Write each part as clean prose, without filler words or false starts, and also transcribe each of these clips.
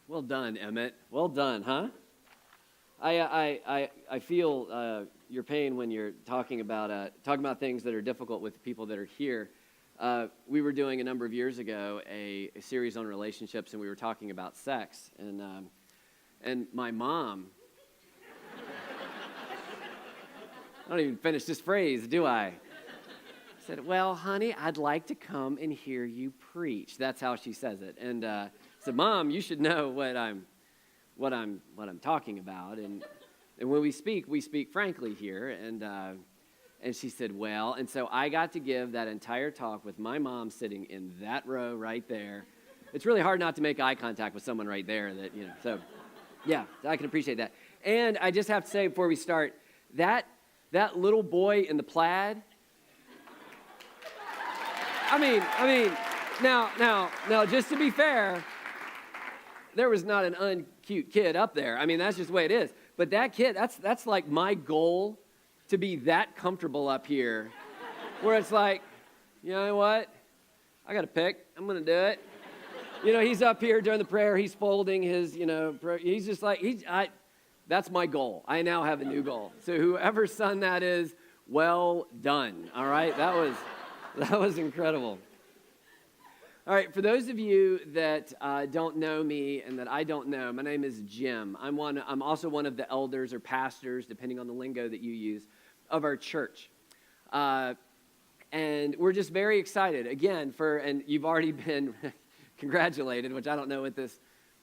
Well done, Emmett. Well done, huh? I feel your pain when you're talking about things that are difficult with the people that are here. We were doing a number of years ago a series on relationships, and we were talking about sex. And my mom, I don't even finish this phrase, do I? Said, "Well, honey, I'd like to come and hear you preach." That's how she says it. And said, "Mom, you should know what I'm talking about." And when we speak frankly here. And she said, "Well," and so I got to give that entire talk with my mom sitting in that row right there. It's really hard not to make eye contact with someone right there. So yeah, I can appreciate that. And I just have to say before we start, that little boy in the plaid. I mean, now, just to be fair, there was not an uncute kid up there. I mean, that's just the way it is. But that kid, that's like my goal, to be that comfortable up here, where it's like, you know what? I got to pick. I'm going to do it. He's up here during the prayer. He's folding his, he's just like, that's my goal. I now have a new goal. So whoever's son that is, well done. All right? That was incredible. All right, for those of you that don't know me and that I don't know, my name is Jim. I'm also one of the elders or pastors, depending on the lingo that you use, of our church. And we're just very excited, again, and you've already been congratulated, which I don't know what this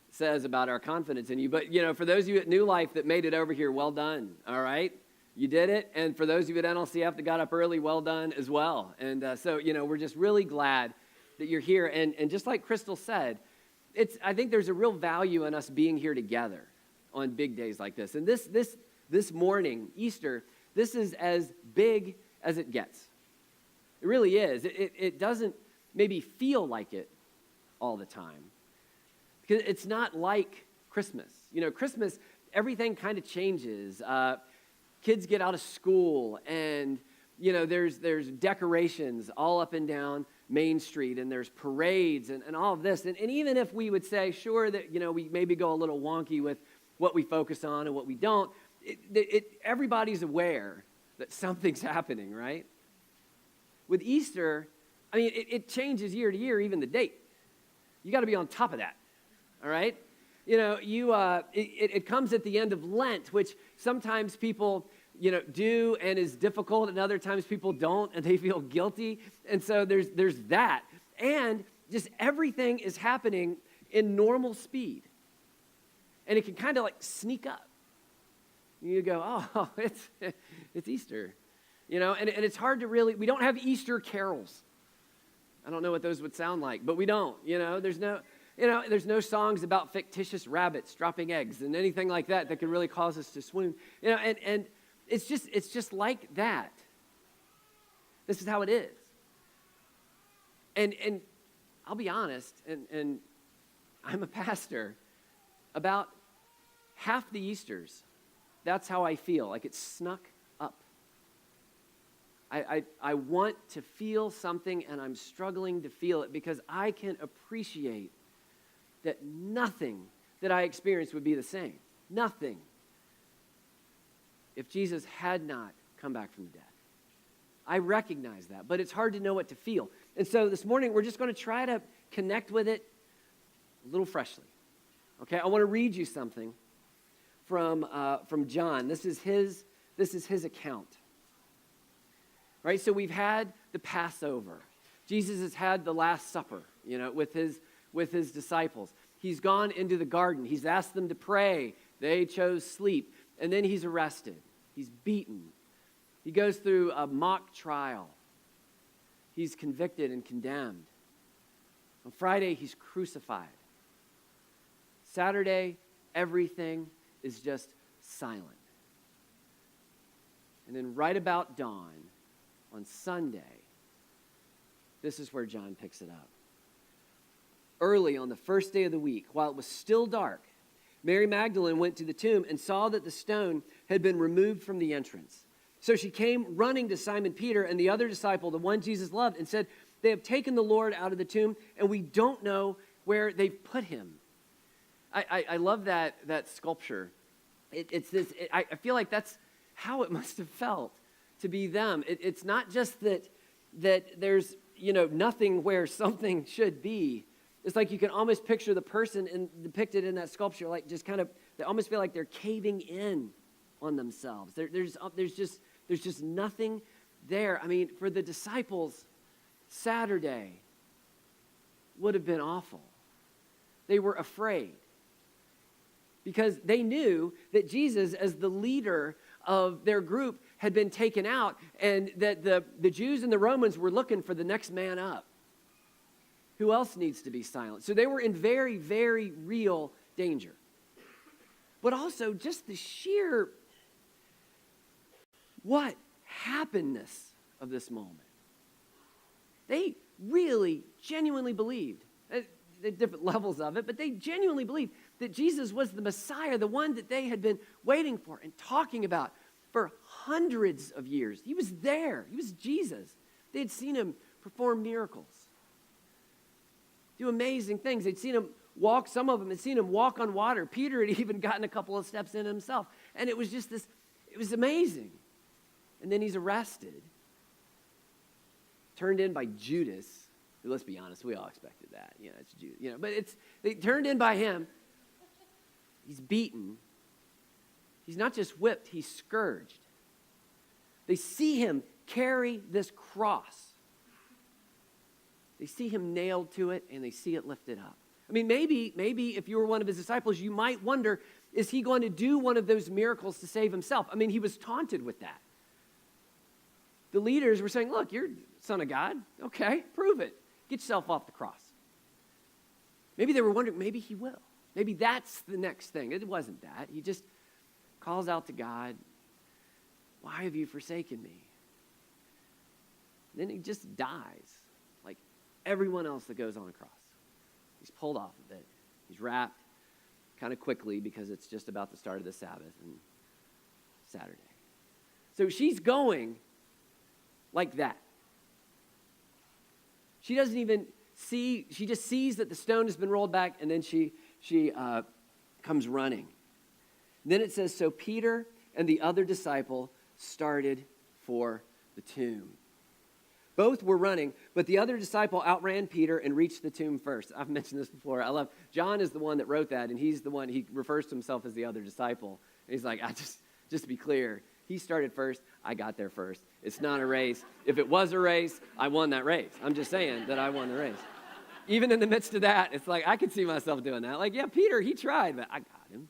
says about our confidence in you, but, for those of you at New Life that made it over here, well done, all right? You did it, and for those of you at NLCF that got up early, well done as well. And so, we're just really glad that you're here. And just like Crystal said, I think there's a real value in us being here together on big days like this. And this morning, Easter, this is as big as it gets. It really is. It doesn't maybe feel like it all the time, because it's not like Christmas. Christmas, everything kind of changes. Kids get out of school, and there's decorations all up and down Main Street, and there's parades and all of this. And even if we would say, sure, that we maybe go a little wonky with what we focus on and what we don't, everybody's aware that something's happening, right? With Easter, I mean, it changes year to year, even the date. You got to be on top of that, all right? It comes at the end of Lent, which sometimes people do and is difficult, and other times people don't and they feel guilty. And so there's that. And just everything is happening in normal speed. And it can kind of like sneak up. You go, oh, it's Easter. And it's hard to really, we don't have Easter carols. I don't know what those would sound like, but we don't. There's no songs about fictitious rabbits dropping eggs and anything like that could really cause us to swoon. And it's just like that. This is how it is. And I'll be honest, and I'm a pastor, about half the Easters, that's how I feel, like it's snuck up. I want to feel something, and I'm struggling to feel it, because I can appreciate that nothing that I experienced would be the same. Nothing. If Jesus had not come back from the dead. I recognize that, but it's hard to know what to feel. And so this morning, we're just going to try to connect with it a little freshly. Okay, I want to read you something from John. This is his account. Right, so we've had the Passover. Jesus has had the Last Supper, with his disciples. He's gone into the garden. He's asked them to pray. They chose sleep. And then he's arrested. He's beaten. He goes through a mock trial. He's convicted and condemned. On Friday, he's crucified. Saturday, everything is just silent. And then right about dawn, on Sunday, this is where John picks it up. Early on the first day of the week, while it was still dark, Mary Magdalene went to the tomb and saw that the stone had been removed from the entrance. So she came running to Simon Peter and the other disciple, the one Jesus loved, and said, "They have taken the Lord out of the tomb, and we don't know where they've put him." I love that sculpture. I feel like that's how it must have felt to be them. It's not just that there's, nothing where something should be. It's like you can almost picture the person depicted in that sculpture, like just kind of, they almost feel like they're caving in on themselves. There's just nothing there. I mean, for the disciples, Saturday would have been awful. They were afraid because they knew that Jesus, as the leader of their group, had been taken out, and that the Jews and the Romans were looking for the next man up. Who else needs to be silent? So they were in very, very real danger. But also just the sheer what happenness of this moment. They really, genuinely believed, at different levels of it, but they genuinely believed that Jesus was the Messiah, the one that they had been waiting for and talking about for hundreds of years. He was there. He was Jesus. They had seen him perform miracles, do amazing things. They'd seen him walk, some of them had seen him walk on water. Peter had even gotten a couple of steps in himself. And it was just this, it was amazing. And then he's arrested, turned in by Judas. Let's be honest, we all expected that. It's Judas. But they turned in by him. He's beaten. He's not just whipped, he's scourged. They see him carry this cross. They see him nailed to it, and they see it lifted up. I mean, maybe if you were one of his disciples, you might wonder, is he going to do one of those miracles to save himself? I mean, he was taunted with that. The leaders were saying, look, you're Son of God. Okay, prove it. Get yourself off the cross. Maybe they were wondering, maybe he will. Maybe that's the next thing. It wasn't that. He just calls out to God, why have you forsaken me? And then he just dies, like everyone else that goes on a cross. He's pulled off of it. He's wrapped kind of quickly because it's just about the start of the Sabbath and Saturday. So she's going like that. She doesn't even see, she just sees that the stone has been rolled back, and then she comes running. Then it says, so Peter and the other disciple started for the tomb. Both were running, but the other disciple outran Peter and reached the tomb first. I've mentioned this before. I love, John is the one that wrote that, and he's the one, he refers to himself as the other disciple. And he's like, just to be clear, he started first, I got there first. It's not a race. If it was a race, I won that race. I'm just saying that I won the race. Even in the midst of that, it's like, I could see myself doing that. Like, yeah, Peter, he tried, but I got him.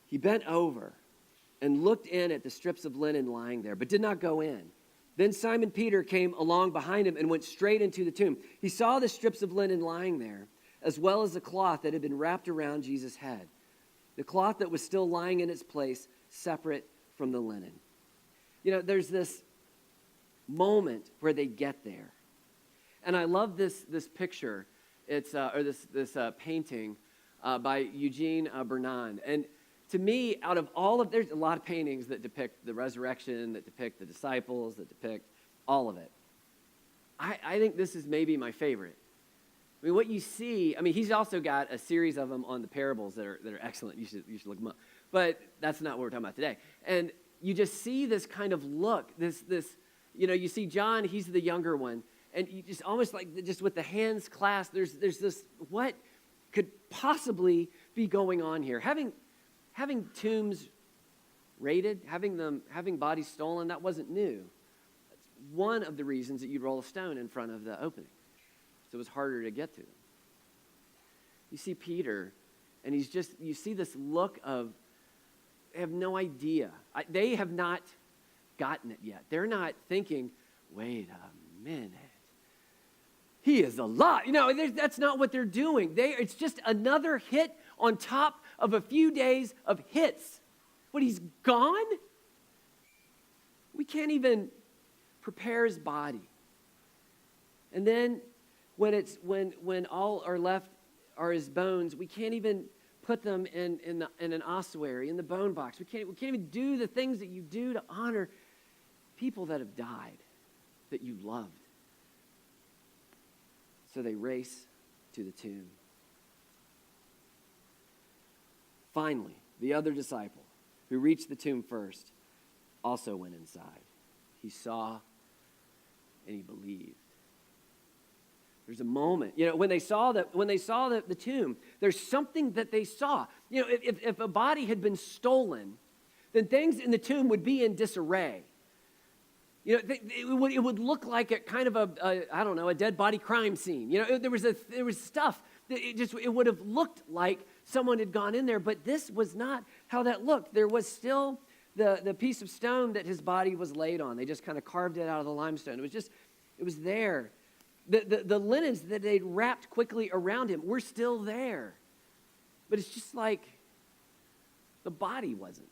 He bent over and looked in at the strips of linen lying there, but did not go in. Then Simon Peter came along behind him and went straight into the tomb. He saw the strips of linen lying there, as well as the cloth that had been wrapped around Jesus' head, the cloth that was still lying in its place, separate from the linen. There's this moment where they get there. And I love this picture. It's this painting by Eugene Bernand. And to me, out of all of, there's a lot of paintings that depict the resurrection, that depict the disciples, that depict all of it. I think this is maybe my favorite. I mean, what you see, he's also got a series of them on the parables that are excellent. You should look them up. But that's not what we're talking about today. And you just see this kind of look, this you see John, he's the younger one. And you just almost like, just with the hands clasped, there's this, what could possibly be going on here? Having tombs raided, having bodies stolen, that wasn't new. That's one of the reasons that you'd roll a stone in front of the opening. So it was harder to get to them. You see Peter, and you see this look of, they have no idea. They have not gotten it yet. They're not thinking, wait a minute. He is alive. That's not what they're doing. It's just another hit on top of a few days of hits. What, he's gone? We can't even prepare his body. And then when all are left are his bones, we can't even put them in an ossuary, in the bone box. We can't even do the things that you do to honor people that have died, that you loved. So they race to the tomb. Finally, the other disciple, who reached the tomb first, also went inside. He saw and he believed. There's a moment, when they saw the tomb, there's something that they saw. If a body had been stolen, then things in the tomb would be in disarray. It would look like a kind of a dead body crime scene. There was stuff that it would have looked like someone had gone in there, but this was not how that looked. There was still the piece of stone that his body was laid on. They just kind of carved it out of the limestone. It was there. The linens that they'd wrapped quickly around him were still there. But it's just like the body wasn't.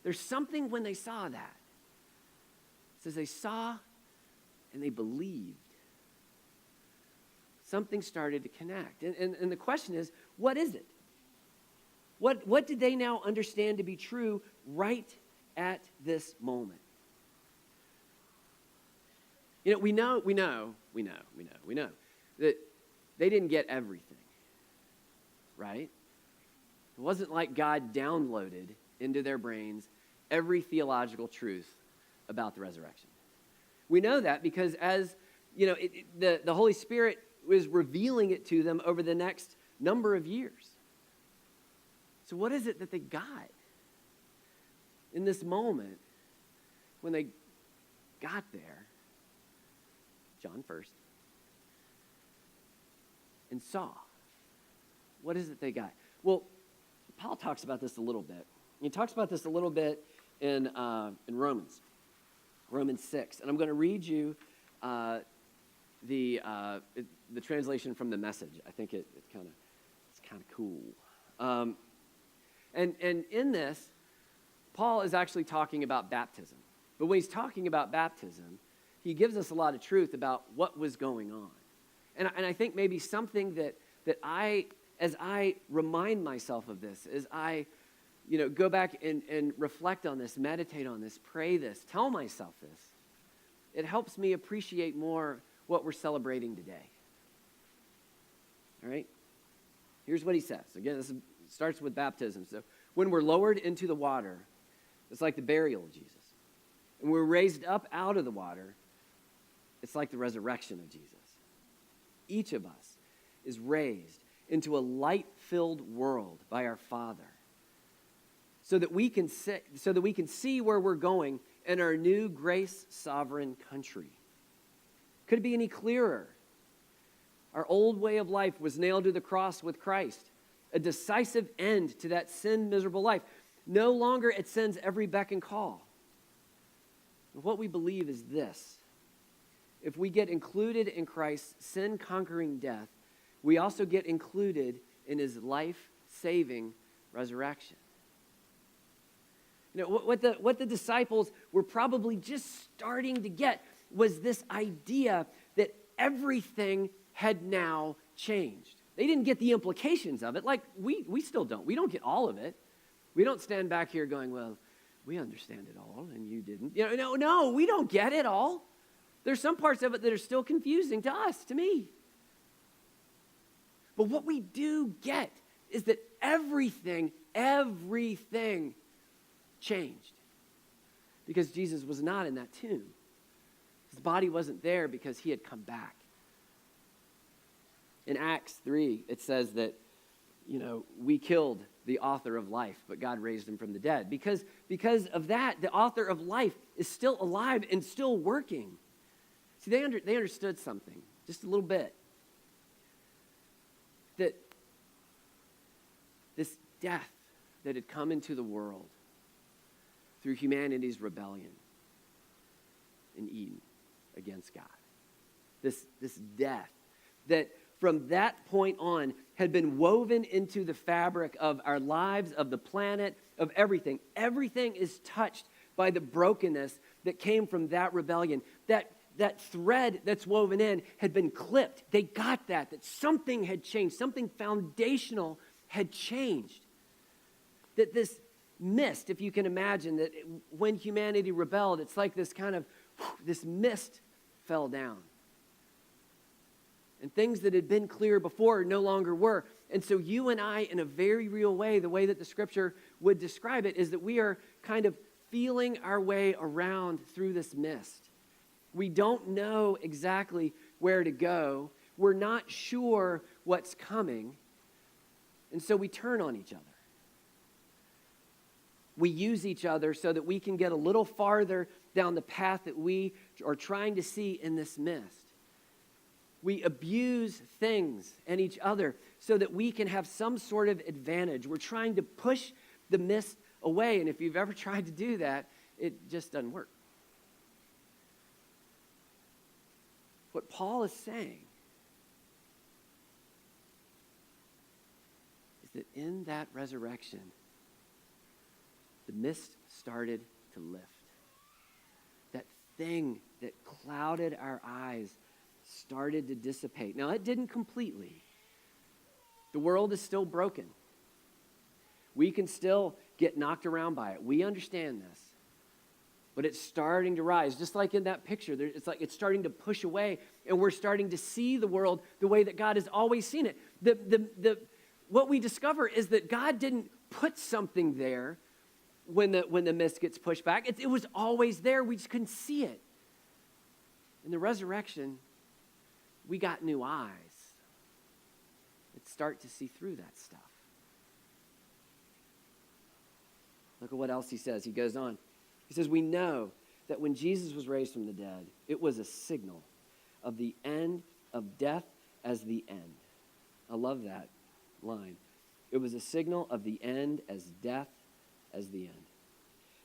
There's something when they saw that. It says they saw and they believed. Something started to connect. And the question is, what is it? What did they now understand to be true right at this moment? We know that they didn't get everything, right? It wasn't like God downloaded into their brains every theological truth about the resurrection. We know that because as, the Holy Spirit was revealing it to them over the next number of years. So what is it that they got in this moment when they got there? John first. And saw. What is it they got? Well, Paul talks about this a little bit. He talks about this a little bit in Romans 6. And I'm going to read you the translation from the Message. I think it's kind of cool. And in this, Paul is actually talking about baptism. But when he's talking about baptism, he gives us a lot of truth about what was going on. And I think maybe something that as I remind myself of this, as I, go back and reflect on this, meditate on this, pray this, tell myself this, it helps me appreciate more what we're celebrating today. All right? Here's what he says. Again, this starts with baptism. So when we're lowered into the water, it's like the burial of Jesus. And we're raised up out of the water, it's like the resurrection of Jesus. Each of us is raised into a light-filled world by our Father so that we can see where we're going in our new grace-sovereign country. Could it be any clearer? Our old way of life was nailed to the cross with Christ, a decisive end to that sin-miserable life. No longer at sin's every beck and call. What we believe is this. If we get included in Christ's sin-conquering death, we also get included in his life-saving resurrection. What the disciples were probably just starting to get was this idea that everything had now changed. They didn't get the implications of it, like we still don't. We don't get all of it. We don't stand back here going, well, we understand it all, and you didn't. No, we don't get it all. There's some parts of it that are still confusing to us, to me. But what we do get is that everything changed. Because Jesus was not in that tomb. His body wasn't there because he had come back. In Acts 3, it says that, we killed the author of life, but God raised him from the dead. Because of that, the author of life is still alive and still working. See, they understood something, just a little bit. That this death that had come into the world through humanity's rebellion in Eden against God. This death that from that point on had been woven into the fabric of our lives, of the planet, of everything. Everything is touched by the brokenness that came from that rebellion. That thread that's woven in had been clipped. They got that something had changed. Something foundational had changed. That this mist, if you can imagine, that when humanity rebelled, it's like this kind of, this mist fell down. And things that had been clear before no longer were. And so you and I, in a very real way, the way that the scripture would describe it is that we are kind of feeling our way around through this mist. We don't know exactly where to go. We're not sure what's coming. And so we turn on each other. We use each other so that we can get a little farther down the path that we are trying to see in this mist. We abuse things and each other so that we can have some sort of advantage. We're trying to push the mist away, and if you've ever tried to do that, it just doesn't work. What Paul is saying is that in that resurrection, the mist started to lift. That thing that clouded our eyes started to dissipate. Now, it didn't completely. The world is still broken. We can still get knocked around by it. We understand this. But it's starting to rise. Just like in that picture, it's like it's starting to push away, and we're starting to see the world the way that God has always seen it. What we discover is that God didn't put something there when the mist gets pushed back. It was always there. We just couldn't see it. In the resurrection, we got new eyes that start to see through that stuff. Look at what else he says. He goes on. He says, we know that when Jesus was raised from the dead, it was a signal of the end of death as the end. I love that line. It was a signal of the end as death as the end.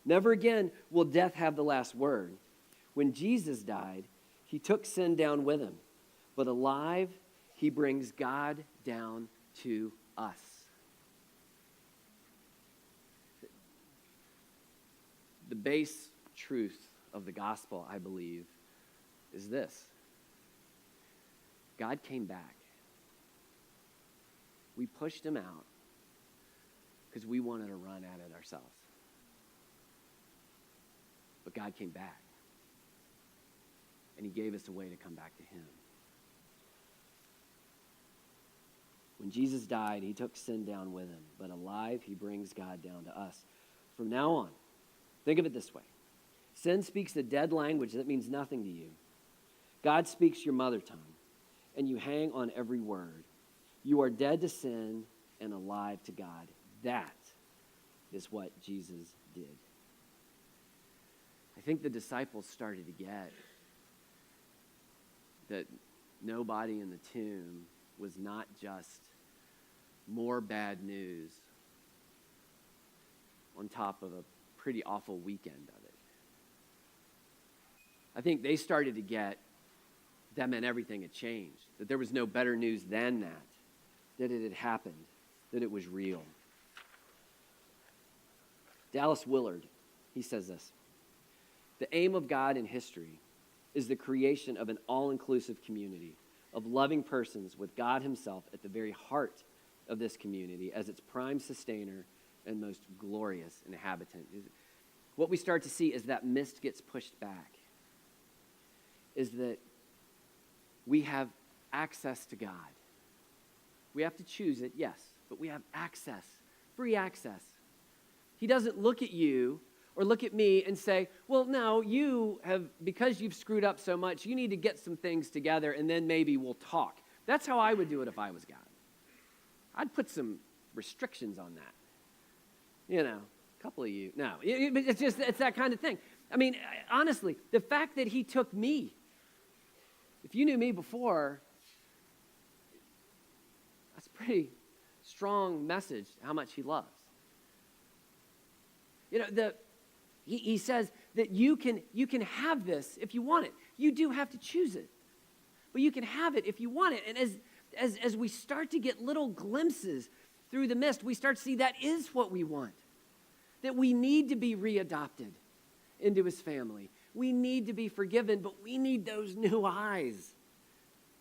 Never again will death have the last word. When Jesus died, he took sin down with him. But alive, he brings God down to us. The base truth of the gospel, I believe, is this. God came back. We pushed him out because we wanted to run at it ourselves. But God came back. And he gave us a way to come back to him. When Jesus died, he took sin down with him. But alive, he brings God down to us. From now on, think of it this way. Sin speaks a dead language that means nothing to you. God speaks your mother tongue, and you hang on every word. You are dead to sin and alive to God. That is what Jesus did. I think the disciples started to get that no body in the tomb was not just more bad news on top of a pretty awful weekend of it. I think they started to get that meant everything had changed, that there was no better news than that it had happened, that it was real. Dallas Willard, he says this, the aim of God in history is the creation of an all-inclusive community of loving persons with God himself at the very heart of this community as its prime sustainer and most glorious inhabitant. What we start to see as that mist gets pushed back is that we have access to God. We have to choose it, yes, but we have access, free access. He doesn't look at you or look at me and say, well, no, you have, because you've screwed up so much, you need to get some things together and then maybe we'll talk. That's how I would do it if I was God. I'd put some restrictions on that. You know, a couple of you. No, it's that kind of thing. I mean, honestly, the fact that he took me, if you knew me before, that's a pretty strong message how much he loves. You know, he says that you can have this if you want it. You do have to choose it. But you can have it if you want it. And as we start to get little glimpses through the mist, we start to see that is what we want. That we need to be readopted into his family. We need to be forgiven, but we need those new eyes.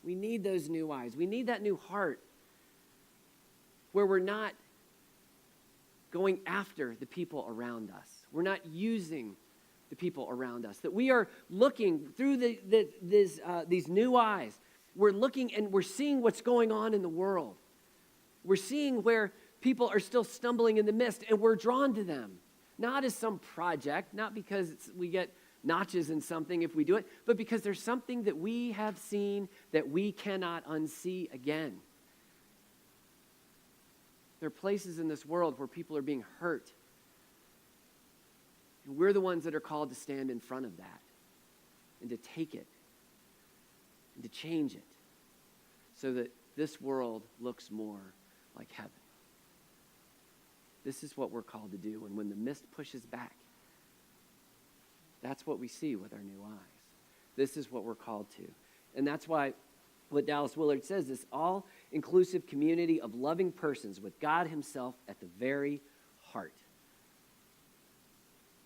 We need those new eyes. We need that new heart where we're not going after the people around us. We're not using the people around us. That we are looking through these new eyes, we're looking and we're seeing what's going on in the world. We're seeing where people are still stumbling in the midst, and we're drawn to them. Not as some project, not because we get notches in something if we do it, but because there's something that we have seen that we cannot unsee again. There are places in this world where people are being hurt. And we're the ones that are called to stand in front of that and to take it and to change it so that this world looks more like heaven. This is what we're called to do. And when the mist pushes back, that's what we see with our new eyes. This is what we're called to. And that's why what Dallas Willard says, this all-inclusive community of loving persons with God himself at the very heart.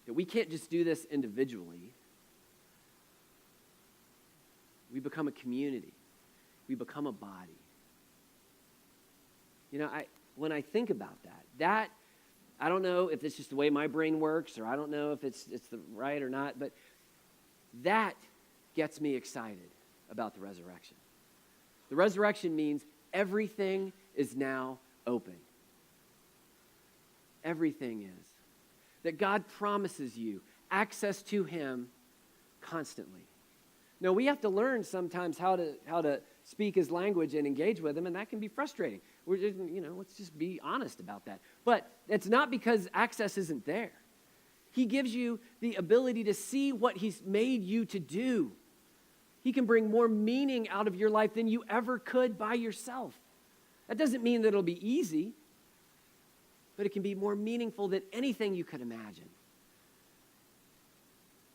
That we can't just do this individually. We become a community. We become a body. You know, when I think about that, I don't know if it's just the way my brain works, or I don't know if it's the right or not, but that gets me excited about the resurrection. The resurrection means everything is now open. Everything is. That God promises you access to him constantly. Now, we have to learn sometimes how to speak his language and engage with him, and that can be frustrating. We're just, let's just be honest about that. But it's not because access isn't there. He gives you the ability to see what he's made you to do. He can bring more meaning out of your life than you ever could by yourself. That doesn't mean that it'll be easy, but it can be more meaningful than anything you could imagine.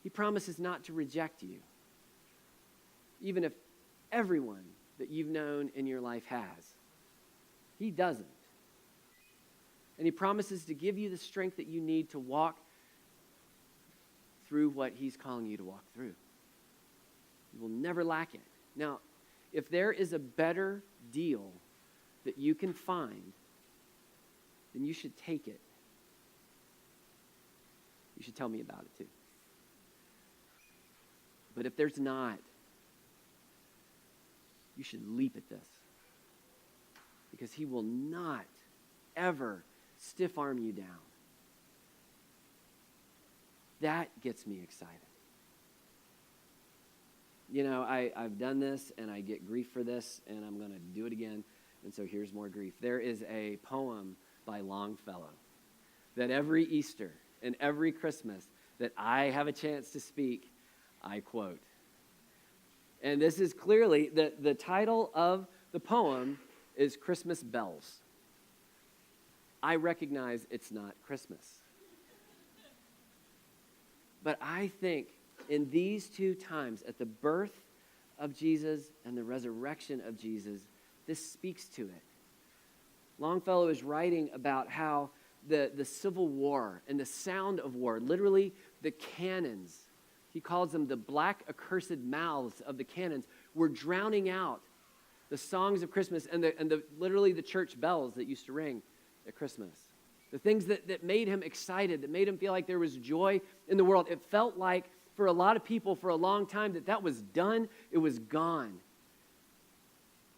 He promises not to reject you, even if everyone that you've known in your life has. He doesn't. And he promises to give you the strength that you need to walk through what he's calling you to walk through. You will never lack it. Now, if there is a better deal that you can find, then you should take it. You should tell me about it too. But if there's not, you should leap at this. Because he will not ever stiff-arm you down. That gets me excited. I've done this, and I get grief for this, and I'm going to do it again, and so here's more grief. There is a poem by Longfellow that every Easter and every Christmas that I have a chance to speak, I quote. And this is clearly, the title of the poem is Christmas Bells. I recognize it's not Christmas. But I think in these two times, at the birth of Jesus and the resurrection of Jesus, this speaks to it. Longfellow is writing about how the Civil War and the sound of war, literally the cannons, he calls them the black accursed mouths of the cannons, were drowning out the songs of Christmas and literally the church bells that used to ring at Christmas. The things that made him excited, that made him feel like there was joy in the world. It felt like for a lot of people for a long time that was done, it was gone.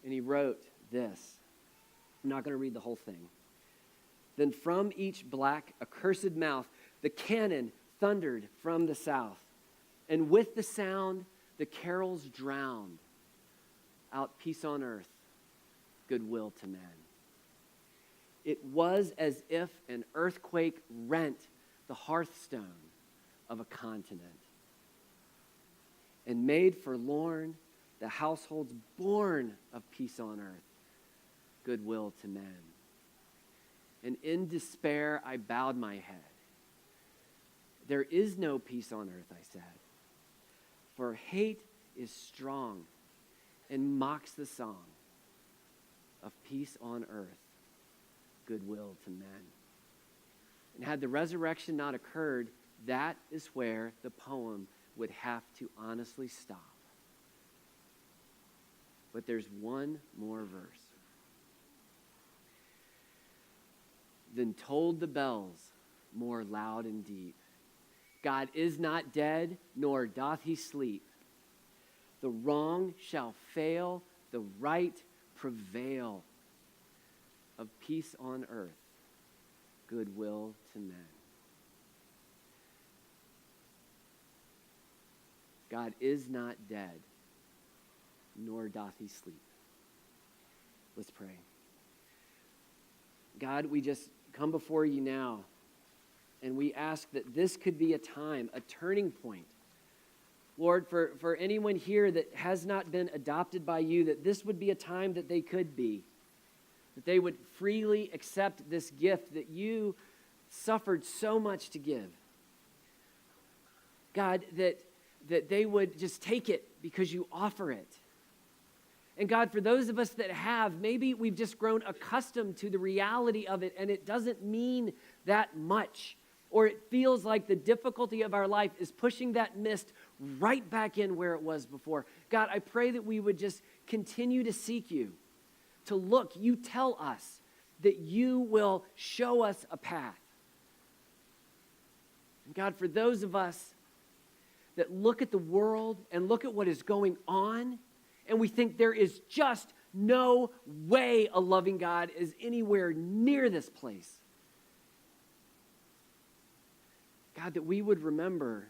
And he wrote this. I'm not going to read the whole thing. Then from each black accursed mouth, the cannon thundered from the south. And with the sound, the carols drowned out peace on earth, goodwill to men. It was as if an earthquake rent the hearthstone of a continent and made forlorn the households born of peace on earth, goodwill to men. And in despair, I bowed my head. There is no peace on earth, I said, for hate is strong and mocks the song of peace on earth, goodwill to men. And had the resurrection not occurred, that is where the poem would have to honestly stop. But there's one more verse. Then tolled the bells more loud and deep. God is not dead, nor doth he sleep. The wrong shall fail the right prevail of peace on earth, goodwill to men. God is not dead, nor doth he sleep. Let's pray. God, we just come before you now, and we ask that this could be a time, a turning point. Lord, for anyone here that has not been adopted by you, that this would be a time that they could be, that they would freely accept this gift that you suffered so much to give. God, that they would just take it because you offer it. And God, for those of us that have, maybe we've just grown accustomed to the reality of it, and it doesn't mean that much. Or it feels like the difficulty of our life is pushing that mist right back in where it was before. God, I pray that we would just continue to seek you, to look. You tell us that you will show us a path. And God, for those of us that look at the world and look at what is going on, and we think there is just no way a loving God is anywhere near this place. God, that we would remember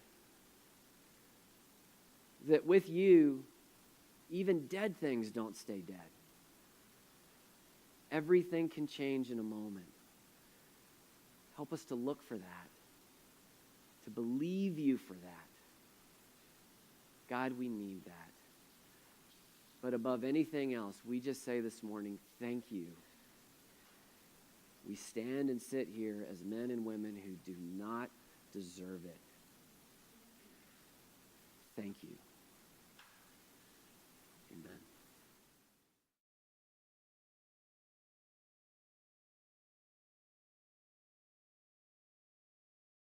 that with you, even dead things don't stay dead. Everything can change in a moment. Help us to look for that, to believe you for that. God, we need that. But above anything else, we just say this morning, thank you. We stand and sit here as men and women who do not deserve it. Thank you.